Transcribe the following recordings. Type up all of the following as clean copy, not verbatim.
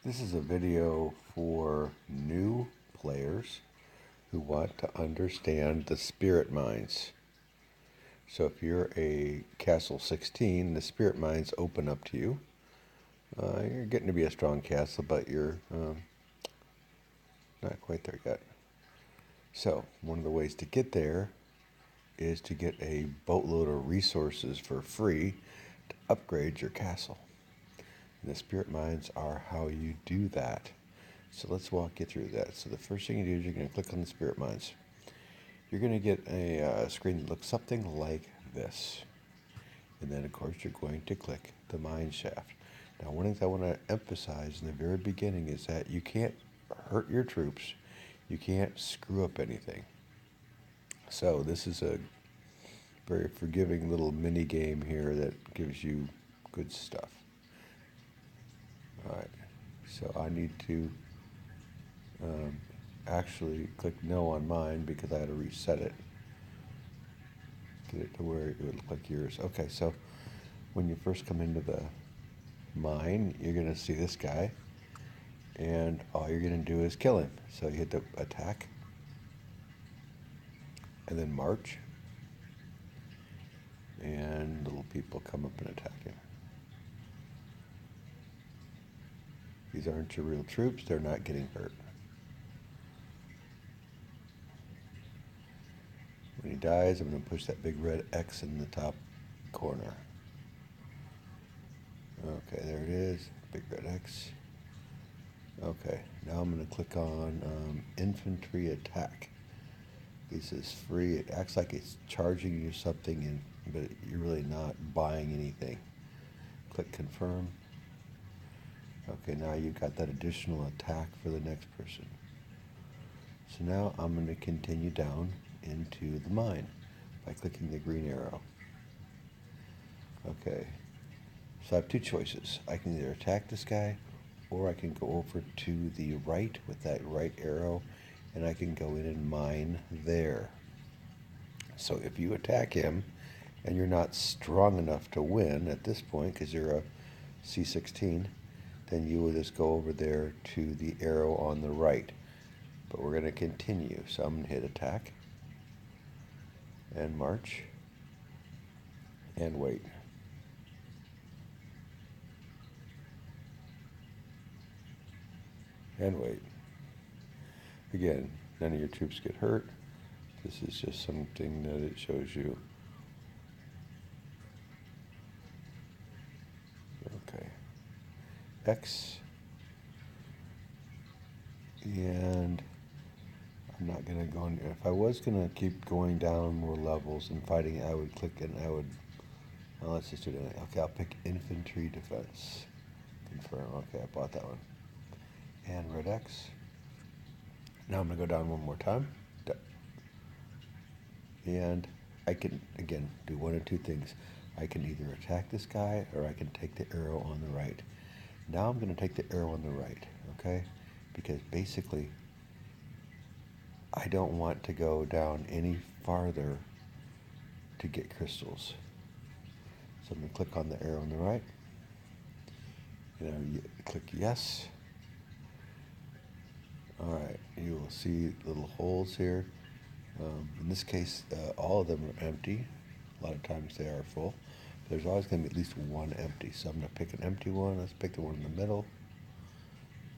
This is a video for new players who want to understand the spirit mines. So if you're a Castle 16, the spirit mines open up to you. You're getting to be a strong castle, but you're not quite there yet. So one of the ways to get there is to get a boatload of resources for free to upgrade your castle. And the spirit mines are how you do that. So let's walk you through that. So the first thing you do is you're going to click on the spirit mines. You're going to get a screen that looks something like this. And then, of course, you're going to click the mine shaft. Now, one thing I want to emphasize in the very beginning is that you can't hurt your troops. You can't screw up anything. So this is a very forgiving little mini game here that gives you good stuff. All right, so I need to actually click no on mine because I had to reset it. Get it to where it would look like yours. Okay, so when you first come into the mine, you're going to see this guy, and all you're going to do is kill him. So you hit the attack, and then march, and little people come up and attack him. These aren't your real troops. They're not getting hurt. When he dies, I'm going to push that big red X in the top corner. Okay, there it is, big red X. Okay, now I'm going to click on infantry attack. This is free. It acts like it's charging you something, but you're really not buying anything. Click confirm. Okay, now you've got that additional attack for the next person. So now I'm going to continue down into the mine by clicking the green arrow. Okay, so I have two choices. I can either attack this guy, or I can go over to the right with that right arrow, and I can go in and mine there. So if you attack him, and you're not strong enough to win at this point because you're a C16, then you will just go over there to the arrow on the right. But we're going to continue. So I'm going to hit attack, and march, and wait. And wait. Again, none of your troops get hurt. This is just something that it shows you. Okay. X. And I'm not going to go in. If I was going to keep going down more levels and fighting, I would click and I would. Well, let's just do it. Okay, I'll pick infantry defense. Confirm. Okay, I bought that one. And red X. Now I'm going to go down one more time. And I can, again, do one of two things. I can either attack this guy or I can take the arrow on the right. Now I'm going to take the arrow on the right, okay? Because basically, I don't want to go down any farther to get crystals. So I'm going to click on the arrow on the right. And I click yes. All right, you will see little holes here. In this case, all of them are empty. A lot of times they are full. But there's always going to be at least one empty. So I'm going to pick an empty one. Let's pick the one in the middle.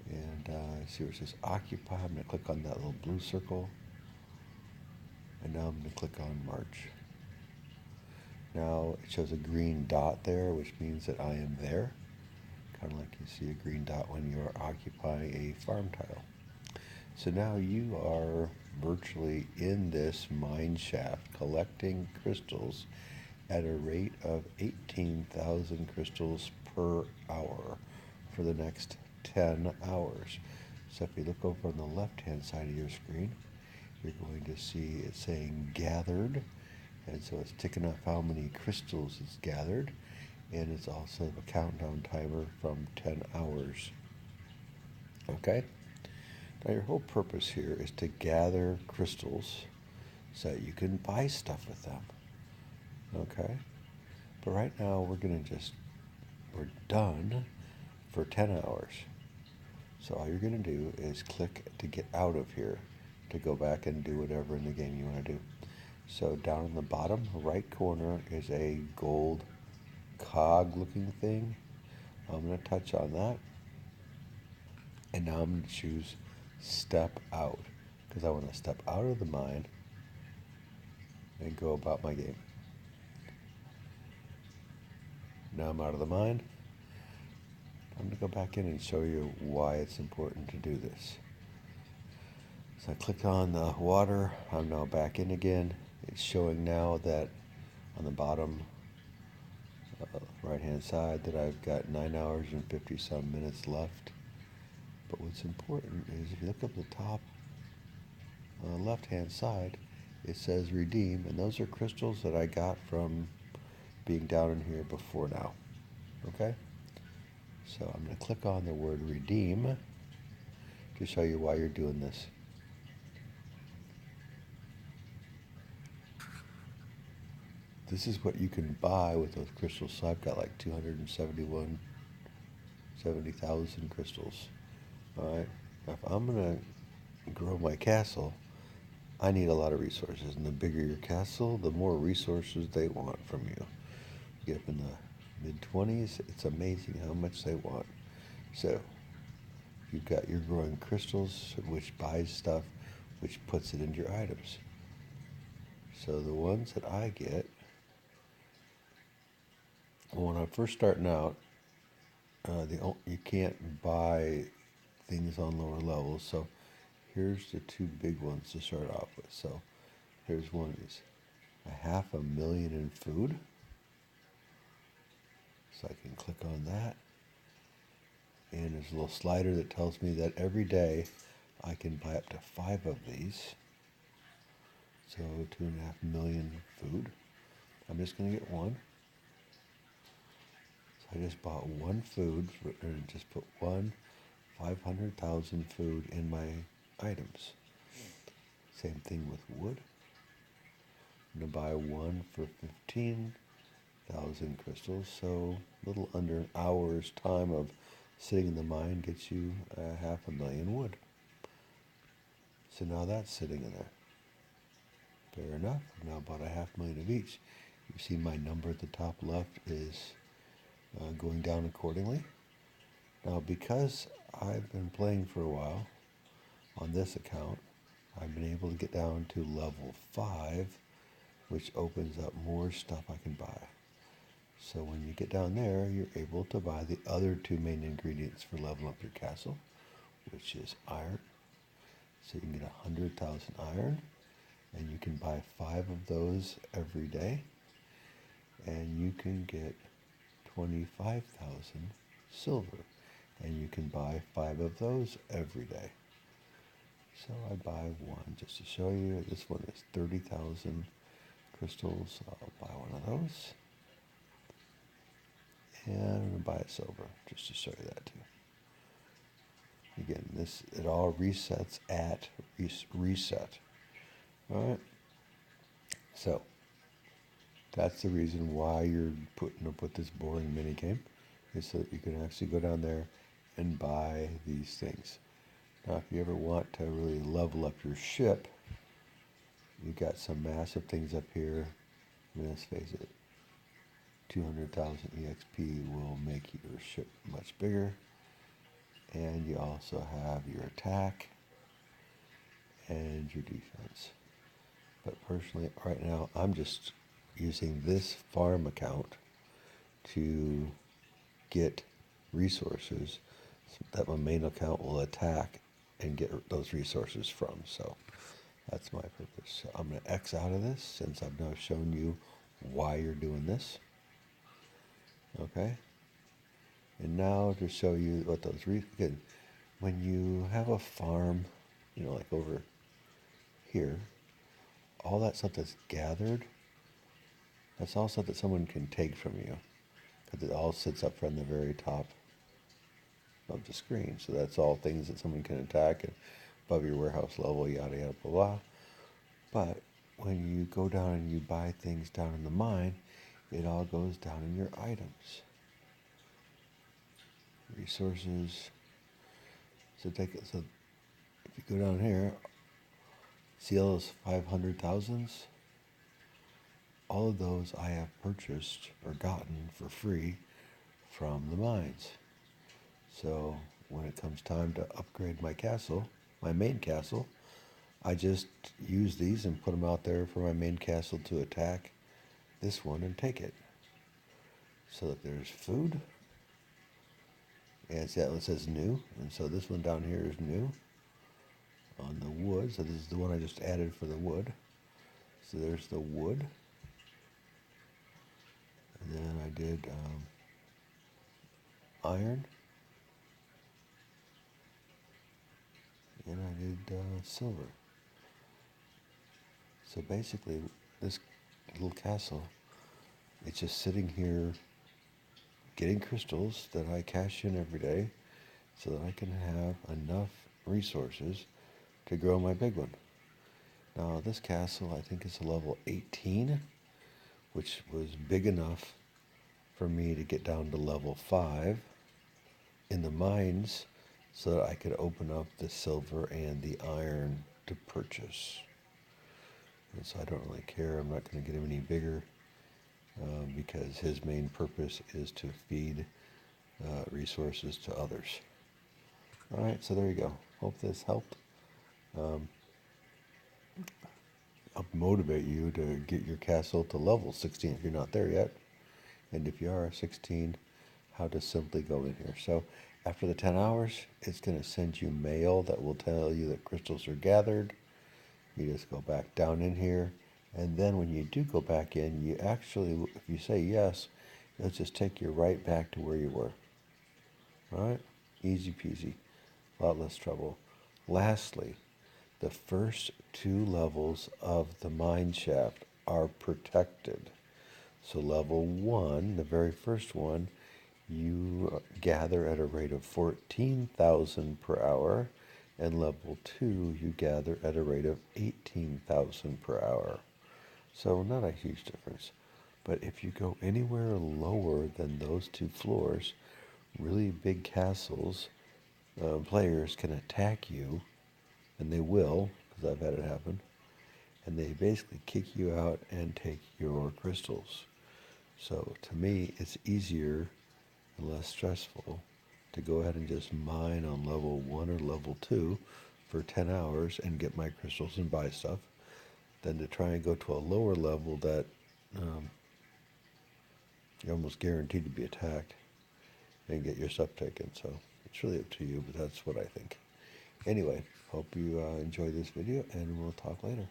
And see where it says occupy. I'm going to click on that little blue circle. And now I'm going to click on march. Now it shows a green dot there, which means that I am there. Kind of like you see a green dot when you are occupying a farm tile. So now you are virtually in this mine shaft collecting crystals at a rate of 18,000 crystals per hour for the next 10 hours. So if you look over on the left-hand side of your screen, you're going to see it saying gathered. And so it's ticking off how many crystals it's gathered. And it's also a countdown timer from 10 hours. Okay? Now your whole purpose here is to gather crystals so that you can buy stuff with them. Okay? But right now we're done for 10 hours. So all you're going to do is click to get out of here to go back and do whatever in the game you want to do. So down in the bottom right corner is a gold cog looking thing. I'm going to touch on that, and now I'm going to choose step out because I want to step out of the mind and go about my game. Now I'm out of the mind. I'm going to go back in and show you why it's important to do this. So I click on the water. I'm now back in again. It's showing now that on the bottom right hand side that I've got 9 hours and 50 some minutes left. But what's important is if you look up the top left hand side, it says redeem, and those are crystals that I got from being down in here before now. Okay? So I'm going to click on the word redeem to show you why you're doing this. This is what you can buy with those crystals. So I've got like 70,000 crystals. Alright, if I'm going to grow my castle, I need a lot of resources. And the bigger your castle, the more resources they want from you. You get up in the mid-20s, it's amazing how much they want. So you've got your growing crystals, which buys stuff, which puts it into your items. So the ones that I get, when I'm first starting out, you can't buy things on lower levels. So here's the two big ones to start off with. So here's one of these, 500,000 in food. So I can click on that. And there's a little slider that tells me that every day I can buy up to 5 of these. So 2.5 million food. I'm just going to get one. So I just bought one food, or just put 500,000 food in my items. Same thing with wood. I'm going to buy one for 15,000 crystals. So a little under an hour's time of sitting in the mine gets you 500,000 wood. So now that's sitting in there. Fair enough. I've now bought 500,000 of each. You see my number at the top left is going down accordingly. Now because I've been playing for a while on this account, I've been able to get down to level 5, which opens up more stuff I can buy. So when you get down there, you're able to buy the other two main ingredients for leveling up your castle, which is iron. So you can get 100,000 iron, and you can buy 5 of those every day, and you can get 25,000 silver, and you can buy 5 of those every day. So I buy one just to show you. This one is 30,000 crystals. I'll buy one of those. And I'm going to buy a silver just to show you that too. Again, it all resets at reset. All right. So that's the reason why you're putting up with this boring mini game, is so that you can actually go down there and buy these things. Now, if you ever want to really level up your ship, you got some massive things up here. Let's face it, 200,000 EXP will make your ship much bigger. And you also have your attack and your defense. But personally, right now, I'm just using this farm account to get resources that my main account will attack and get those resources from. So that's my purpose. So I'm going to X out of this since I've now shown you why you're doing this. Okay? And now to show you what those when you have a farm, like over here, all that stuff that's gathered, that's all stuff that someone can take from you, because it all sits up from the very top of the screen. So that's all things that someone can attack and above your warehouse level, yada yada blah blah. But when you go down and you buy things down in the mine, it all goes down in your items. Resources. So if you go down here, see all those 500,000s? All of those I have purchased or gotten for free from the mines. So when it comes time to upgrade my castle, my main castle, I just use these and put them out there for my main castle to attack this one and take it. So that there's food. And see that one says new. And so this one down here is new on the wood. So this is the one I just added for the wood. So there's the wood. And then I did iron. And I did silver. So basically, this little castle, it's just sitting here getting crystals that I cash in every day so that I can have enough resources to grow my big one. Now, this castle, I think, is a level 18, which was big enough for me to get down to level 5 in the mines so that I could open up the silver and the iron to purchase. And so I don't really care. I'm not going to get him any bigger because his main purpose is to feed resources to others. All right, so there you go. Hope this helped. Help motivate you to get your castle to level 16 if you're not there yet. And if you are 16, how to simply go in here. So after the 10 hours, it's going to send you mail that will tell you that crystals are gathered. You just go back down in here. And then when you do go back in, you actually, if you say yes, it'll just take you right back to where you were. All right? Easy peasy. A lot less trouble. Lastly, the first 2 levels of the mine shaft are protected. So level 1, the very first one, you gather at a rate of 14,000 per hour, and level 2, you gather at a rate of 18,000 per hour. So not a huge difference. But if you go anywhere lower than those 2 floors, really big castles, players can attack you, and they will, because I've had it happen, and they basically kick you out and take your crystals. So to me, it's easier and less stressful to go ahead and just mine on level 1 or level 2 for 10 hours and get my crystals and buy stuff than to try and go to a lower level that you're almost guaranteed to be attacked and get your stuff taken. So it's really up to you, but that's what I think. Anyway, hope you enjoyed this video, and we'll talk later.